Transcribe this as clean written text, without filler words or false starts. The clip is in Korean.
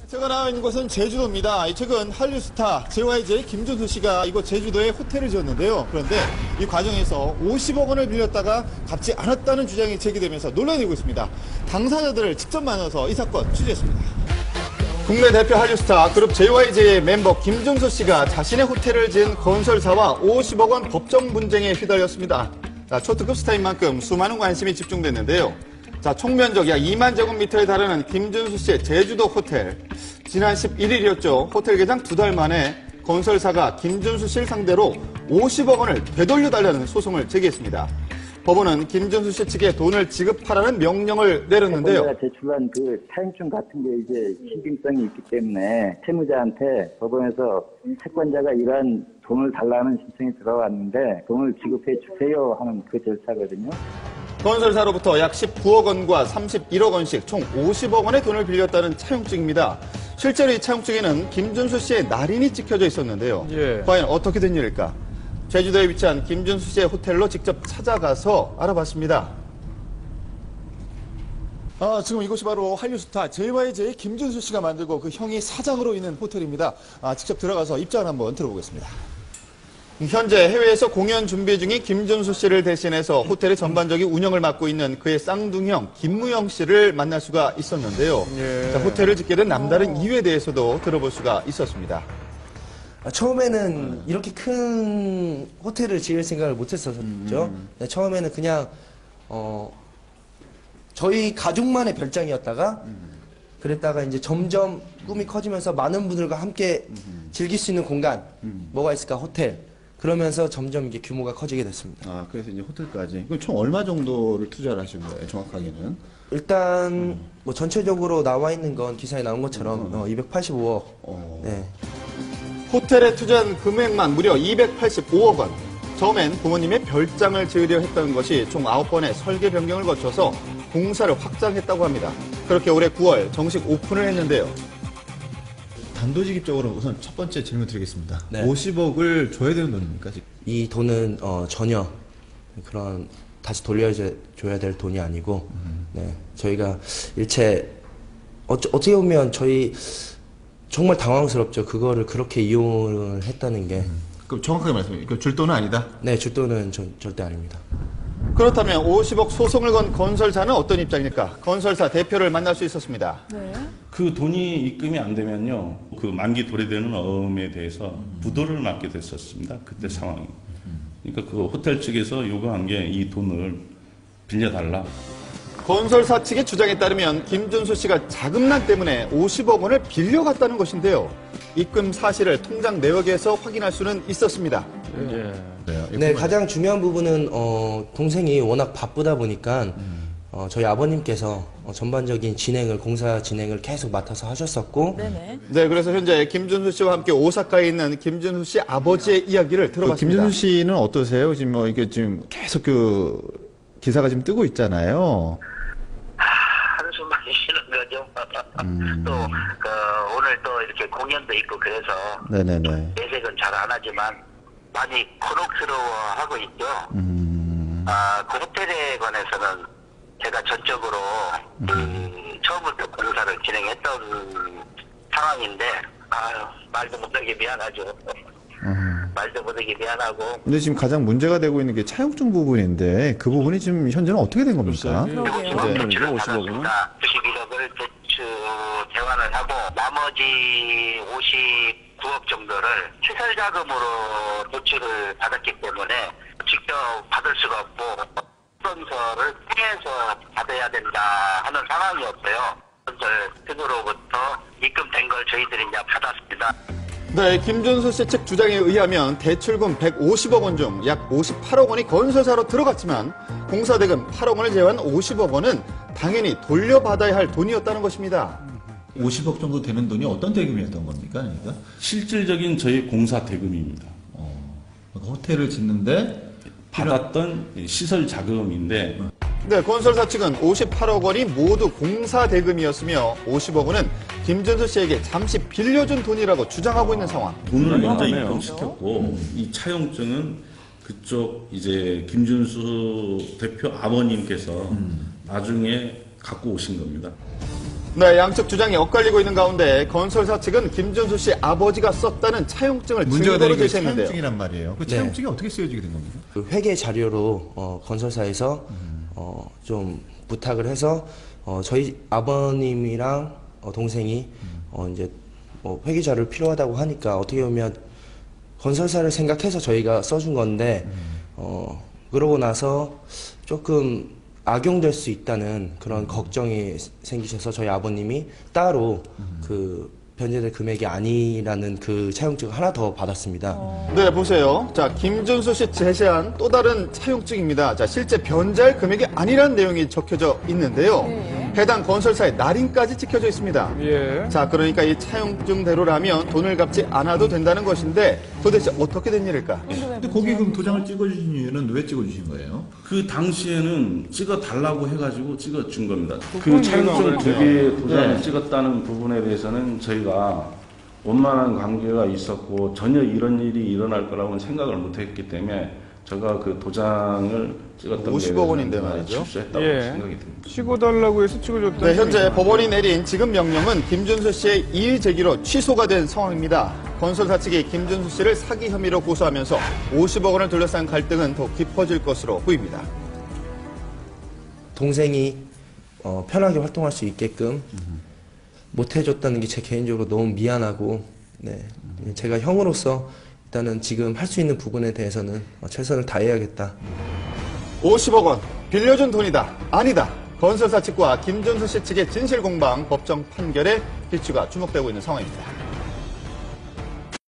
제가 나와 있는 곳은 제주도입니다. 최근 한류 스타 JYJ 김준수 씨가 이곳 제주도에 호텔을 지었는데요. 그런데 이 과정에서 50억 원을 빌렸다가 갚지 않았다는 주장이 제기되면서 논란이 되고 있습니다. 당사자들을 직접 만나서 이 사건 취재했습니다. 국내 대표 한류 스타 그룹 JYJ의 멤버 김준수 씨가 자신의 호텔을 지은 건설사와 50억 원 법정 분쟁에 휘달렸습니다. 초특급 스타인 만큼 수많은 관심이 집중됐는데요. 총 면적 약 2만 제곱미터에 달하는 김준수 씨의 제주도 호텔. 지난 11일이었죠. 호텔 개장 2달 만에 건설사가 김준수 씨를 상대로 50억 원을 되돌려달라는 소송을 제기했습니다. 법원은 김준수 씨 측에 돈을 지급하라는 명령을 내렸는데요. 제가 제출한 그 차용증 같은 게 이제 신빙성이 있기 때문에 채무자한테 법원에서 채권자가 이러한 돈을 달라는 신청이 들어왔는데 돈을 지급해 주세요 하는 그 절차거든요. 건설사로부터 약 19억 원과 31억 원씩 총 50억 원의 돈을 빌렸다는 차용증입니다. 실제로 이 차용증에는 김준수 씨의 날인이 찍혀져 있었는데요. 과연 어떻게 된 일일까? 제주도에 위치한 김준수 씨의 호텔로 직접 찾아가서 알아봤습니다. 지금 이곳이 바로 한류 스타 JYJ 김준수 씨가 만들고 그 형이 사장으로 있는 호텔입니다. 직접 들어가서 입장을 한번 들어보겠습니다. 현재 해외에서 공연 준비 중인 김준수 씨를 대신해서 호텔의 전반적인 운영을 맡고 있는 그의 쌍둥이형 김무영 씨를 만날 수가 있었는데요. 호텔을 짓게 된 남다른 이유에 대해서도 들어볼 수가 있었습니다. 처음에는 이렇게 큰 호텔을 지을 생각을 못 했었죠. 처음에는 그냥 저희 가족만의 별장이었다가 그랬다가 이제 점점 꿈이 커지면서 많은 분들과 함께 즐길 수 있는 공간 뭐가 있을까 호텔 그러면서 점점 이게 규모가 커지게 됐습니다. 그래서 이제 호텔까지. 그럼 총 얼마 정도를 투자를 하신 거예요, 정확하게는? 일단 뭐 전체적으로 나와 있는 건 기사에 나온 것처럼 285억. 네. 호텔에 투자한 금액만 무려 285억 원. 처음엔 부모님의 별장을 지으려 했던 것이 총 9번의 설계 변경을 거쳐서 공사를 확장했다고 합니다. 그렇게 올해 9월 정식 오픈을 했는데요. 단도직입적으로 우선 첫 번째 질문 드리겠습니다. 네. 50억을 줘야 되는 돈입니까? 이 돈은 전혀 그런 다시 돌려줘야 될 돈이 아니고 네, 저희가 일체 어떻게 보면 저희 정말 당황스럽죠. 그거를 그렇게 이용을 했다는 게. 그럼 정확하게 말씀해 주세요. 줄 돈은 아니다? 네, 줄 돈은 절대 아닙니다. 그렇다면 50억 소송을 건 건설사는 어떤 입장일까? 건설사 대표를 만날 수 있었습니다. 네. 그 돈이 입금이 안 되면요, 그 만기 도래되는 어음에 대해서 부도를 맞게 됐었습니다. 그때 상황이. 그러니까 그 호텔 측에서 요구한 게 이 돈을 빌려달라. 건설사 측의 주장에 따르면 김준수 씨가 자금난 때문에 50억 원을 빌려갔다는 것인데요. 입금 사실을 통장 내역에서 확인할 수는 있었습니다. 네, 가장 중요한 부분은 동생이 워낙 바쁘다 보니까 저희 아버님께서 전반적인 공사 진행을 계속 맡아서 하셨었고. 네네. 네, 그래서 현재 김준수 씨와 함께 오사카에 있는 김준수 씨 아버지의 이야기를 들어봤습니다. 김준수 씨는 어떠세요? 지금 뭐 이게 지금 계속 그 기사가 지금 뜨고 있잖아요. 한숨 많이 쉬는 거죠. 또 오늘 또 이렇게 공연도 있고 그래서 네네네. 내색은 잘 안 하지만 많이 곤혹스러워하고 있죠. 그 호텔에 관해서는 제가 전적으로 처음부터 공사를 진행했던 상황인데 말도 못하게 미안하죠. 말도 못하게 미안하고. 근데 지금 가장 문제가 되고 있는 게 차용증 부분인데 그 부분이 지금 현재는 어떻게 된 겁니까? 대출을 받았습니다. 91억을 대출 대환을 하고 나머지 59억 정도를 시설 자금으로 대출을 받았기 때문에 직접 받을 수가 없고 스폰서를 통해서 받아야 된다 하는 상황이었어요. 건설 측으로부터 입금된 걸 저희들이 이제 받았습니다. 네, 김준수 씨 측 주장에 의하면 대출금 150억 원 중 약 58억 원이 건설사로 들어갔지만 공사대금 8억 원을 제외한 50억 원은 당연히 돌려받아야 할 돈이었다는 것입니다. 50억 정도 되는 돈이 어떤 대금이었던 겁니까? 그러니까? 실질적인 저희 공사 대금입니다. 그러니까 호텔을 짓는데 받았던 시설 자금인데. 네, 건설사 측은 58억 원이 모두 공사 대금이었으며 50억 원은 김준수 씨에게 잠시 빌려준 돈이라고 주장하고 있는 상황. 돈을 먼저 입금시켰고 이 차용증은 그쪽 이제 김준수 대표 아버님께서 나중에 갖고 오신 겁니다. 네, 양측 주장이 엇갈리고 있는 가운데 건설사 측은 김준수 씨 아버지가 썼다는 차용증을 문제가 증거로 되는 게 제시했는데요. 차용증이란 말이에요. 그 차용증이 어떻게 쓰여지게 된 겁니까? 그 회계 자료로 건설사에서 좀 부탁을 해서 저희 아버님이랑 동생이 이제 회계 자료를 필요하다고 하니까 어떻게 보면 건설사를 생각해서 저희가 써준 건데 그러고 나서 조금 악용될 수 있다는 그런 걱정이 생기셔서 저희 아버님이 따로 그 변제될 금액이 아니라는 그 차용증을 하나 더 받았습니다. 네, 보세요. 자, 김준수 씨 제시한 또 다른 차용증입니다. 자, 실제 변제할 금액이 아니라는 내용이 적혀져 있는데요. 해당 건설사의 날인까지 찍혀져 있습니다. 예. 자, 그러니까 이 차용증대로라면 돈을 갚지 않아도 된다는 것인데 도대체 어떻게 된 일일까? 근데 거기 그럼 도장을 찍어주신 이유는 왜 찍어주신 거예요? 그 당시에는 찍어 달라고 해가지고 찍어 준 겁니다. 그건 그 차용증 이유가 두 개 도장을 찍었다는 부분에 대해서는 저희가 원만한 관계가 있었고 전혀 이런 일이 일어날 거라고는 생각을 못했기 때문에 제가 그 도장을 찍었던 50억 원인데 말이죠. 실수했다고 예. 생각이 듭니다. 찍어달라고 해서 찍어줬다. 네, 현재 법원이 내린 지급 명령은 김준수 씨의 이의 제기로 취소가 된 상황입니다. 건설사 측이 김준수 씨를 사기 혐의로 고소하면서 50억 원을 둘러싼 갈등은 더 깊어질 것으로 보입니다. 동생이 편하게 활동할 수 있게끔 못 해줬다는 게 제 개인적으로 너무 미안하고, 네, 제가 형으로서 일단은 지금 할 수 있는 부분에 대해서는 최선을 다해야겠다. 50억 원 빌려준 돈이다. 아니다. 건설사 측과 김준수 씨 측의 진실공방 법정 판결에 필추가 주목되고 있는 상황입니다.